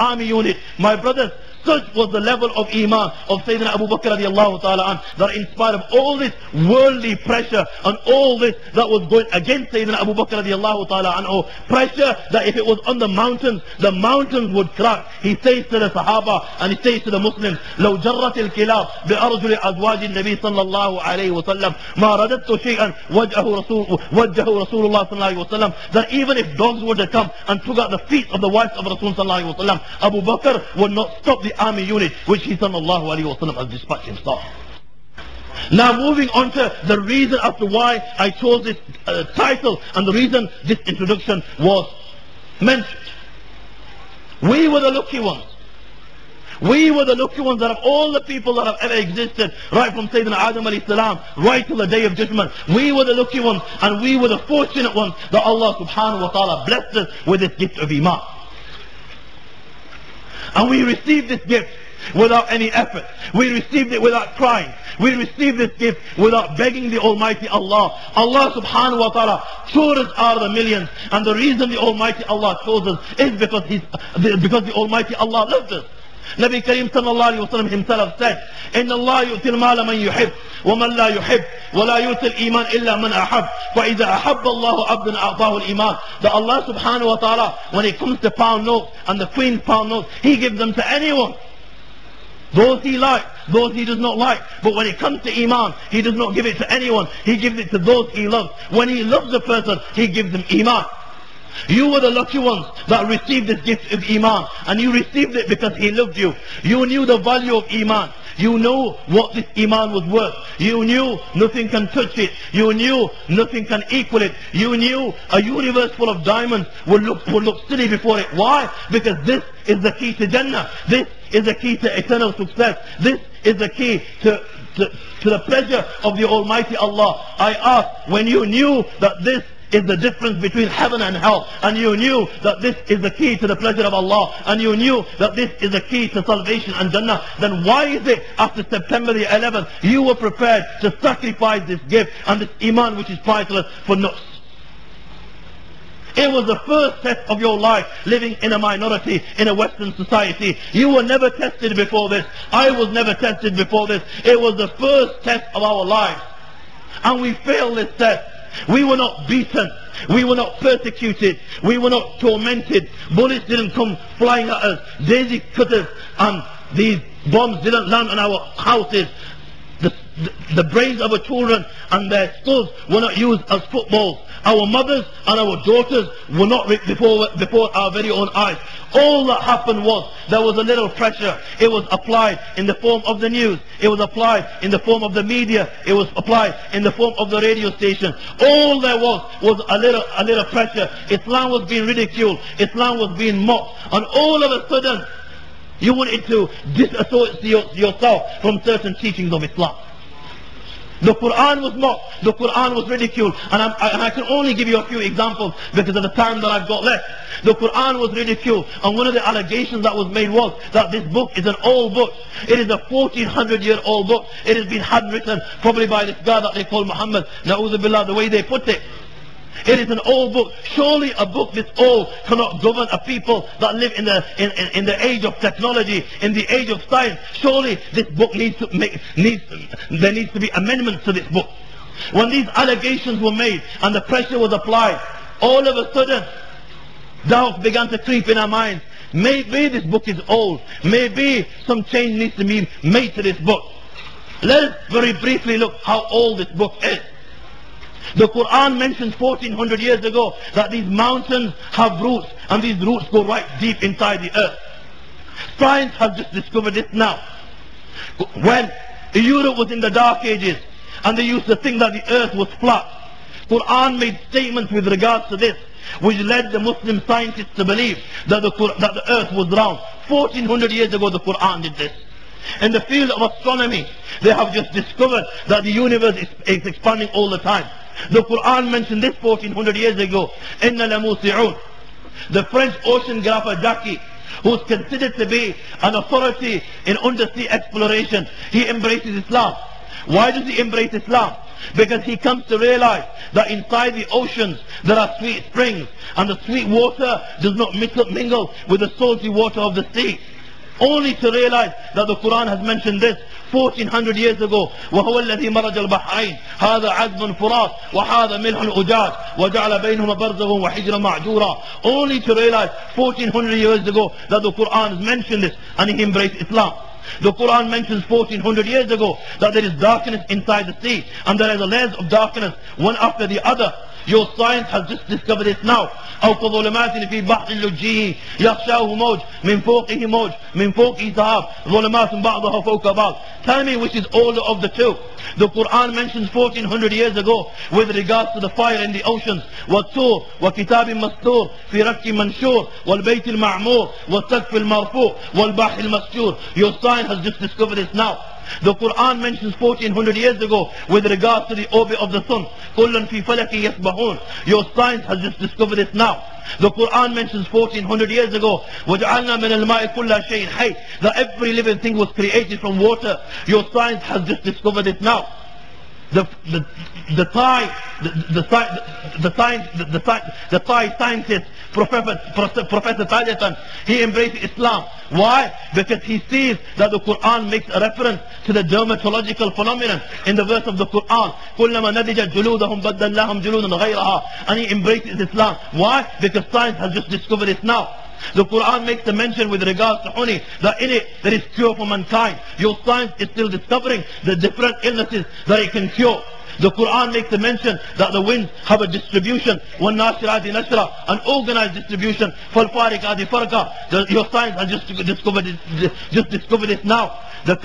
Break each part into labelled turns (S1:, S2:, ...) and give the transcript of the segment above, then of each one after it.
S1: army unit. My brothers, such was the level of Iman of Sayyidina Abu Bakr radiallahu ta'ala an, that in spite of all this worldly pressure and all this that was going against Sayyidina Abu Bakr radiallahu ta'ala anhu, pressure that if it was on the mountains would crack. He says to the Sahaba and he says to the Muslims, لو جرت الكلاب بأرجل أزواج النبي صلى الله عليه وسلم ما رددت شيئا وجهه رسول الله صلى الله عليه وسلم. That even if dogs were to come and took out the feet of the wives of Rasul صلى الله عليه وسلم, Abu Bakr would not stop the army unit which he sallallahu alaihi wasallam has dispatched himself. Now moving on to the reason as to why I chose this title and the reason this introduction was mentioned. We were the lucky ones. We were the lucky ones that of all the people that have ever existed, right from Sayyidina Adam alayhi salam, right till the day of judgment, we were the lucky ones and we were the fortunate ones that Allah subhanahu wa ta'ala blessed us with this gift of Iman. And we received this gift without any effort. We received it without crying. We received this gift without begging the Almighty Allah. Allah subhanahu wa ta'ala chose us out of the millions. And the reason the Almighty Allah chose us is because the Almighty Allah loved us. Nabi Kareem sallallahu alayhi wa sallam himself said, إِنَّ اللَّهَ يُؤْتِي الْمَالَ مَنْ يُحِبْ وَمَنْ لَا يُحِبْ وَلَا يُؤْتِي الْإِيمَانَ إِلَّا مَنْ أَحَبْ فَإِذَا أَحَبَّ اللَّهُ عَبْدًا أَعْطَاهُ الْإِيمَانَ. That Allah subhanahu wa ta'ala, when it comes to pound notes and the Queen's pound notes, He gives them to anyone. Those He likes, those He does not like. But when it comes to Iman, He does not give it to anyone. He gives it to those He loves. When He loves a person, He gives them Iman. You were the lucky ones that received this gift of Iman. And you received it because He loved you. You knew the value of Iman. You knew what this Iman was worth. You knew nothing can touch it. You knew nothing can equal it. You knew a universe full of diamonds would look silly before it. Why? Because this is the key to Jannah. This is the key to eternal success. This is the key to the pleasure of the Almighty Allah. I ask, when you knew that this is the difference between heaven and hell, and you knew that this is the key to the pleasure of Allah, and you knew that this is the key to salvation and Jannah, then why is it after September the 11th you were prepared to sacrifice this gift and this Iman which is priceless for nuts? It was the first test of your life living in a minority in a Western society. You were never tested before this. I was never tested before this. It was the first test of our lives. And we failed this test. We were not beaten. We were not persecuted. We were not tormented. Bullets didn't come flying at us. Daisy cutters and these bombs didn't land on our houses. The brains of our children and their skulls were not used as footballs. Our mothers and our daughters were not raped before our very own eyes. All that happened was there was a little pressure. It was applied in the form of the news. It was applied in the form of the media. It was applied in the form of the radio station. All there was a little pressure. Islam was being ridiculed. Islam was being mocked. And all of a sudden, you wanted to disassociate yourself from certain teachings of Islam. The Quran was mocked, the Quran was ridiculed, and I can only give you a few examples because of the time that I've got left. The Quran was ridiculed, and one of the allegations that was made was that this book is an old book. It is a 1400-year-old book. It has been handwritten probably by this guy that they call Muhammad, na'udhu billah, the way they put it. It is an old book. Surely a book this old cannot govern a people that live in the age of technology, in the age of science. Surely this book there needs to be amendments to this book. When these allegations were made and the pressure was applied, all of a sudden doubts began to creep in our minds. Maybe this book is old. Maybe some change needs to be made to this book. Let us very briefly look how old this book is. The Quran mentions 1400 years ago that these mountains have roots, and these roots go right deep inside the earth. Science has just discovered this now. When Europe was in the Dark Ages and they used to think that the earth was flat, Quran made statements with regards to this, which led the Muslim scientists to believe that the earth was round. 1400 years ago the Quran did this. In the field of astronomy, they have just discovered that the universe is expanding all the time. The Quran mentioned this 1400 years ago. إِنَّ لَمُوسِعُونَ. The French oceanographer Jacques, who is considered to be an authority in undersea exploration, he embraces Islam. Why does he embrace Islam? Because he comes to realize that inside the oceans there are sweet springs, and the sweet water does not mingle with the salty water of the sea. Only to realize that the Quran has mentioned this 1400 years ago. وَهُوَ الَّذِي مَرَجَ الْبَحْرَيْنِ هَذَا عَذْبٌ فُرَاتٌ وَهَذَا مِلْحٌ أُجَاجٌ وَجَعَلَ بَيْنَهُمَا بَرْزَخًا وَحِجْرًا مَعْجُورًا. Only to realize 1400 years ago that the Quran has mentioned this, and he embraced Islam. The Quran mentions 1400 years ago that there is darkness inside the sea, and there are the layers of darkness one after the other. Your science has just discovered it now. أو كظلمات في بحر اللجي يغشاه موج من فوقه موج من فوقه سحاب ظلمات بعضها فوق بعض. Tell me which is older of the two. The Quran mentions 1400 years ago with regards to the fire in the oceans. والطور وكتاب مسطور في رك منشور والبيت المعمور والسقف المرفوع والبحر المسجور. Your science has just discovered this now. The Quran mentions 1400 years ago with regards to the orbit of the sun. كُلٌّ فِي فَلَكٍ يَسْبَحُونَ. Your science has just discovered it now. The Quran mentions 1400 years ago وَجَعَلْنَا مِنَ الْمَاءِ كُلَّ شَيْءٍ حَيٍّ, that every living thing was created from water. Your science has just discovered it now. The Thai scientist, Professor Talyatan, he embraced Islam. Why? Because he sees that the Quran makes a reference to the dermatological phenomenon in the verse of the Quran. كُلَّمَا نَضِجَتْ جُلُودَهُمْ بَدَّلْنَاهُمْ جُلُودًا غَيْرَهَا. And he embraces Islam. Why? Because science has just discovered it now. The Quran makes a mention with regards to honey, that in it there is cure for mankind. Your science is still discovering the different illnesses that it can cure. The Quran makes a mention that the winds have a distribution, وَالنَّاشِرَاتِ نَشْرًا, an organized distribution, فَالْفَارِقَاتِ فَرْقًا. Your science has just discovered it now. The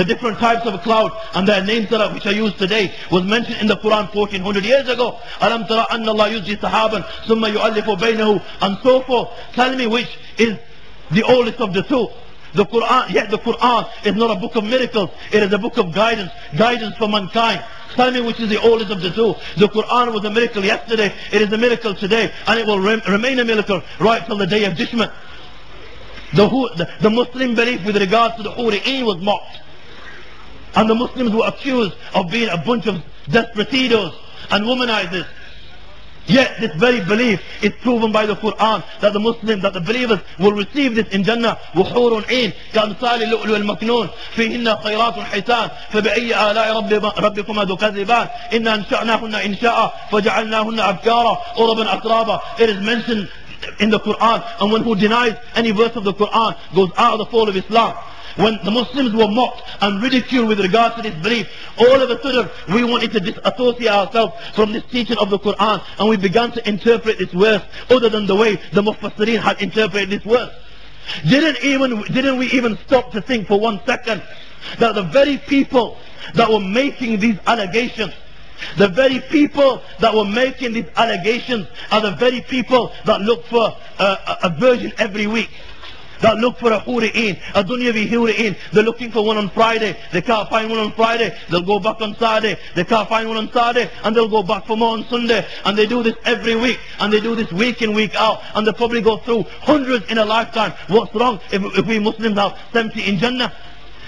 S1: different types of cloud and their names which are used today was mentioned in the Quran 1400 years ago. أَلَمْ تَرَ أَنَّ اللَّهَ يُزْجِي سَحَابًا ثُمَّ يُؤَلِّفُ بَيْنَهُ, and so forth. Tell me which is the oldest of the two. The Quran, yet the Quran is not a book of miracles. It is a book of guidance for mankind. Tell me which is the oldest of the two. The Quran was a miracle yesterday, it is a miracle today, and it will remain a miracle right till the day of judgment. The Muslim belief with regards to the Huri'in was mocked. And the Muslims were accused of being a bunch of desperados and womanizers. Yet this very belief is proven by the Quran that the believers will receive this in Jannah. وحور عين كأمثال اللؤلؤ المكنون فيهن خيرات حسان فبأي آلاء ربكما تكذبان إن أنشأناهن إنشاء فجعلناهن أبكارا عربا أترابا. It is mentioned in the Quran, and one who denies any verse of the Quran goes out of the fold of Islam. When the Muslims were mocked and ridiculed with regard to this belief, all of a sudden we wanted to disassociate ourselves from this teaching of the Quran, and we began to interpret this verse other than the way the Mufassirin had interpreted this verse. Didn't we even stop to think for 1 second that the very people that were making these allegations, the very people that were making these allegations are the very people that look for a virgin every week, that look for a huri'in, a dunyavi huri'in. They're looking for one on Friday, they can't find one on Friday, they'll go back on Saturday, they can't find one on Saturday, and they'll go back for more on Sunday. And they do this every week, and they do this week in, week out, and they probably go through hundreds in a lifetime. What's wrong if we Muslims have 70 in Jannah?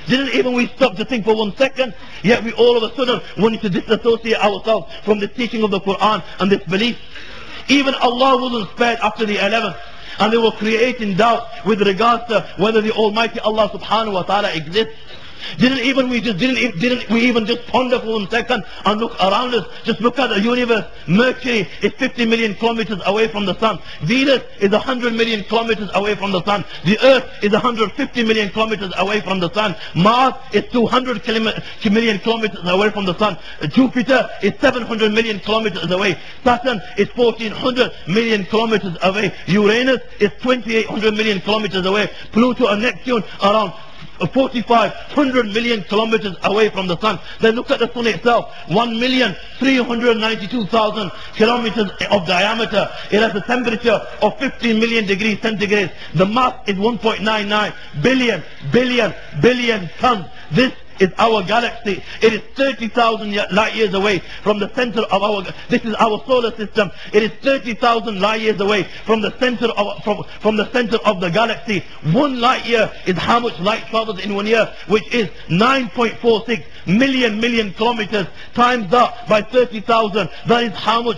S1: Didn't even we stop to think for 1 second? Yet we all of a sudden wanted to disassociate ourselves from the teaching of the Quran and this belief. Even Allah wasn't spared after the 11th. And they were creating doubt with regards to whether the Almighty Allah subhanahu wa ta'ala exists. Didn't we even just ponder for 1 second and look around us? Just look at the universe. Mercury is 50 million kilometers away from the sun. Venus is 100 million kilometers away from the sun. The Earth is 150 million kilometers away from the sun. Mars is 200 million kilometers away from the sun. Jupiter is 700 million kilometers away. Saturn is 1400 million kilometers away. Uranus is 2800 million kilometers away. Pluto and Neptune around 4,500 million kilometers away from the sun. Then look at the sun itself, 1,392,000 kilometers of diameter. It has a temperature of 15 million degrees centigrade. The mass is 1.99 billion tons. This is our galaxy. It is 30,000 light years away from the center of our, this is our solar system. It is 30,000 light years away from the center of, from the center of the galaxy. 1 light year is how much light travels in 1 year, which is 9.46 million kilometers. Times that by 30,000, that is how much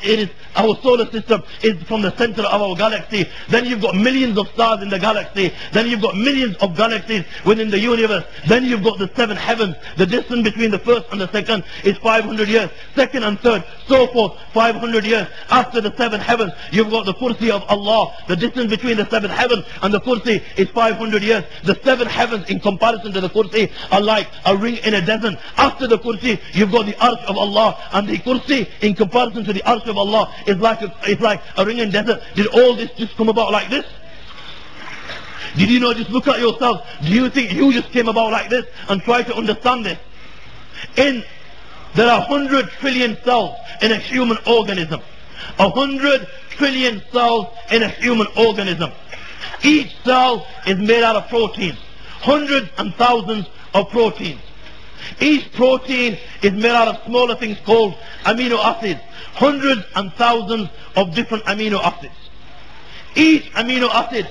S1: it is. Our solar system is from the center of our galaxy. Then you've got millions of stars in the galaxy. Then you've got millions of galaxies within the universe. Then you've got the 7 heavens. The distance between the first and the second is 500 years. Second and third, so forth, 500 years. After the 7 heavens, you've got the kursi of Allah. The distance between the 7 heavens and the kursi is 500 years. The 7 heavens in comparison to the kursi are like a ring in a desert. After the kursi, you've got the arsh of Allah. And the kursi in comparison to the arsh of Allah is like a ring in desert. Did all this just come about like this? Did you not just look at yourself? Do you think you just came about like this and try to understand this? There are 100 trillion cells in a human organism. 100 trillion cells in a human organism. Each cell is made out of proteins. Hundreds and thousands of proteins. Each protein is made out of smaller things called amino acids. Hundreds and thousands of different amino acids. Each amino acid